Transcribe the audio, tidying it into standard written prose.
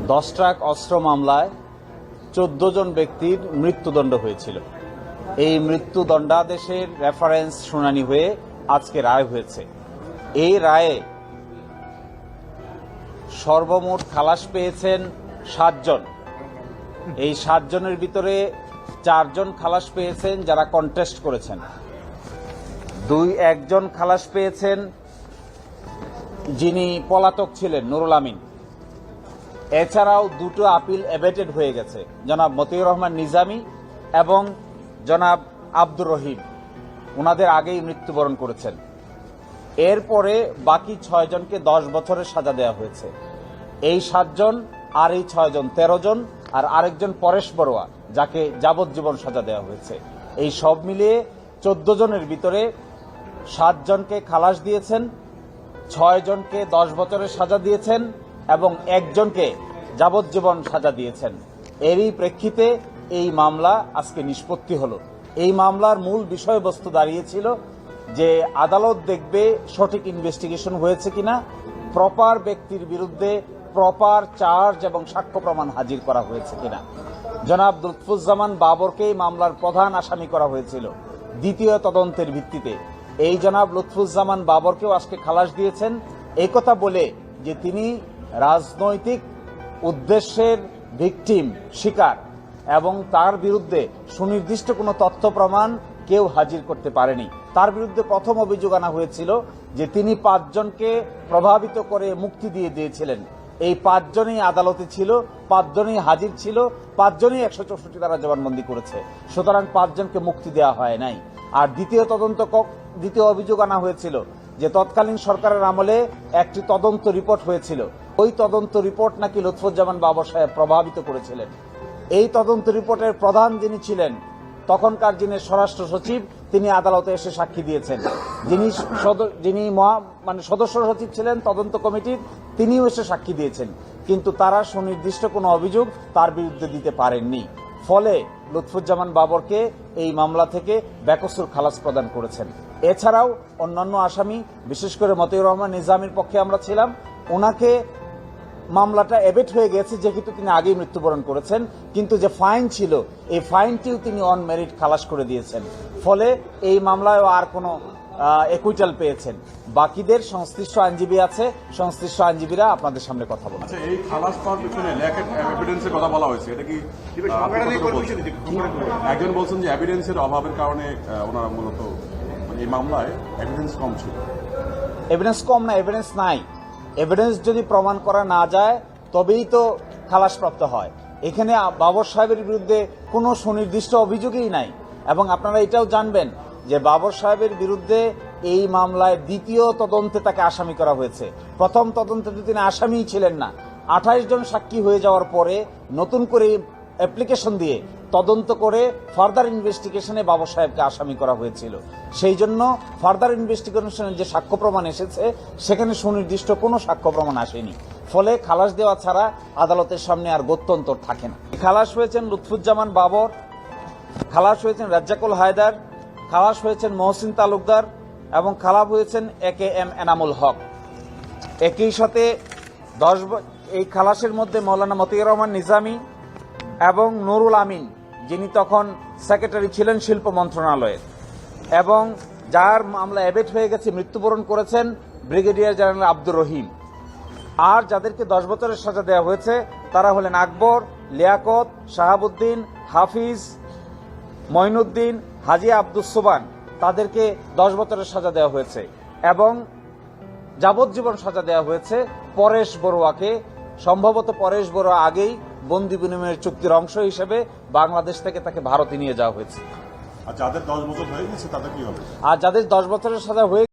10 truck অস্ত্র মামলায় 14 জন ব্যক্তির মৃত্যুদণ্ড হয়েছিল। এই মৃত্যুদণ্ডাদেশের রেফারেন্স শুনানি হয়ে আজকে রায় হয়েছে। এই রায়ে সর্বমোট খালাস পেয়েছেন 7 জন। এই 7 জনের ভিতরে 4 জন খালাস পেয়েছেন যারা কন্টেস্ট করেছেন। একজন খালাস পেয়েছেন যিনি পলাতক ছিলেন, নুরুল আমিন। এছাড়াও 2টো আপিল এবেটেড হয়ে গেছে, জনাব মতিউর রহমান নিজামী এবং জনাব আব্দুর রহিম। ওনাদের আগেই মৃত্যুবরণ করেছেন। এরপরে বাকি 6 জনকে 10 বছরের সাজা দেওয়া হয়েছে। এই 7 জন আর এই 6 জন 13 জন, আর আরেকজন পরেশ বড়ুয়া যাকে যাবজ্জীবন সাজা দেওয়া হয়েছে। এই সব মিলিয়ে 14 জনের ভিতরে 7 জনকে খালাস দিয়েছেন, 6 জনকে 10 বছরের সাজা দিয়েছেন এবং 1 জনকে যাবজ্জীবন সাজা দিয়েছেন। এরই প্রেক্ষিতে এই মামলা আজকে নিষ্পত্তি হলো। এই মামলার মূল বিষয়বস্তু দাঁড়িয়েছিল যে আদালত দেখবে সঠিক ইনভেস্টিগেশন হয়েছে কিনা, প্রপার ব্যক্তির বিরুদ্ধে প্রপার চার্জ এবং সাক্ষ্য প্রমাণ হাজির করা হয়েছে কিনা। জনাব লুৎফুজ্জামান বাবরকেই মামলার প্রধান আসামি করা হয়েছিল দ্বিতীয় তদন্তের ভিত্তিতে। এই জনাব লুৎফুজ্জামান বাবরকেও আজকে খালাস দিয়েছেন এই কথা বলে যে তিনি রাজনৈতিক উদ্দেশ্যের ভিকটিম, শিকার, এবং তার বিরুদ্ধে সুনির্দিষ্ট কোনো তথ্য প্রমাণ কেউ হাজির করতে পারেনি। তার বিরুদ্ধে প্রথম অভিযোগ আনা হয়েছিল যে তিনি 5 জনকে প্রভাবিত করে মুক্তি দিয়ে দিয়েছিলেন। এই 5 জনই আদালতে ছিল, 5 জনই হাজির ছিল, 5 জনই 164 ধারা জবানবন্দি করেছে। সুতরাং 5 জনকে মুক্তি দেওয়া হয় নাই। আর দ্বিতীয় অভিযোগ আনা হয়েছিল যে তৎকালীন সরকারের আমলে একটি তদন্ত রিপোর্ট হয়েছিল। ওই তদন্ত রিপোর্ট নাকি লুৎফুজ্জামান বাবর সাহেব প্রভাবিত করেছিলেন। এই তদন্ত রিপোর্টের প্রধান যিনি ছিলেন, তখনকার যিনি স্বরাষ্ট্র সচিব, তিনি আদালতে এসে সাক্ষী দিয়েছেন। যিনি সদস্য সচিব ছিলেন তদন্ত কমিটির, তিনিও এসে সাক্ষী দিয়েছেন। কিন্তু তারা সুনির্দিষ্ট কোনো অভিযোগ তার বিরুদ্ধে দিতে পারেননি। ফলে লুৎফুজ্জামান বাবরকে এই মামলা থেকে বেকসুর খালাস প্রদান করেছেন। এছাড়াও অন্যান্য আসামি, বিশেষ করে মতিউর রহমান নিজামীর পক্ষে আমরা ছিলাম, ওনাকে মামলাটা এবেট হয়ে গেছে যেহেতু তিনি আগেই মৃত্যুবরণ করেছেন, কিন্তু যে ফাইন ছিল এই ফাইনটিও তিনি অন মেরিট খালাস করে দিয়েছেন। ফলে এই মামলায় আর কোনো একুইটাল পেয়েছেন। বাকিদের সংশ্লিষ্ট আইনজীবী আছে, সংশ্লিষ্ট আইনজীবীরা আপনাদের সামনে কথা বলেন। আচ্ছা, এই খালাস পাওয়ার পিছনে ল্যাক এভিডেন্সের কথা বলা হয়েছে, এটা কি একজন বলছেন যে এভিডেন্সের অভাবের কারণে ওনারা মূলত এই মামলায় এভিডেন্স কম ছিল? এভিডেন্স কম না, এভিডেন্স নাই। এভিডেন্স যদি প্রমাণ করা না যায় তবেই তো খালাসপ্রাপ্ত হয়। এখানে বাবর সাহেবের বিরুদ্ধে কোনো সুনির্দিষ্ট অভিযোগই নাই। এবং আপনারা এটাও জানবেন যে বাবর সাহেবের বিরুদ্ধে এই মামলায় দ্বিতীয় তদন্তে তাকে আসামি করা হয়েছে। প্রথম তদন্তে তিনি আসামিই ছিলেন না। 28 জন সাক্ষী হয়ে যাওয়ার পরে নতুন করে অ্যাপ্লিকেশন দিয়ে তদন্ত করে ফার্দার ইনভেস্টিগেশনে বাবর সাহেবকে আসামি করা হয়েছিল। সেই জন্য ফার্দার ইনভেস্টিগেশনের যে সাক্ষ্য প্রমাণ এসেছে সেখানে সুনির্দিষ্ট কোনো সাক্ষ্য প্রমাণ আসেনি। ফলে খালাস দেওয়া ছাড়া আদালতের সামনে আর গত্যন্তর থাকে না। খালাস হয়েছেন লুৎফুজ্জামান বাবর, খালাস হয়েছেন রাজ্জাকুল হায়দার, খালাস হয়েছেন মহসিন তালুকদার এবং খালাস হয়েছেন AKM এনামুল হক। একই সাথে এই খালাসের মধ্যে মৌলানা মতিউর রহমান নিজামী এবং নুরুল আমিন, যিনি তখন সেক্রেটারি ছিলেন শিল্প মন্ত্রণালয়ের, এবং যার মামলা এবেট হয়ে গেছে, মৃত্যুবরণ করেছেন ব্রিগেডিয়ার জেনারেল আব্দুর রহিম। আর যাদেরকে 10 বছরের সাজা দেওয়া হয়েছে তারা হলেন আকবর, লিয়াকত, শাহাবুদ্দিন, হাফিজ, মঈনুদ্দিন, হাজি আব্দুস সোবান। তাদেরকে 10 বছরের সাজা দেওয়া হয়েছে এবং যাবজ্জীবন সাজা দেওয়া হয়েছে পরেশ বড়ুয়াকে। সম্ভবত পরেশ বড়ুয়া আগেই বন্দি বিনিময়ের চুক্তির অংশ হিসেবে বাংলাদেশ থেকে তাকে ভারতে নিয়ে যাওয়া হয়েছে। আর যাদের 10 বছর হয়ে গেছে তাদের কি হবে? আর যাদের 10 বছরের সাজা হয়ে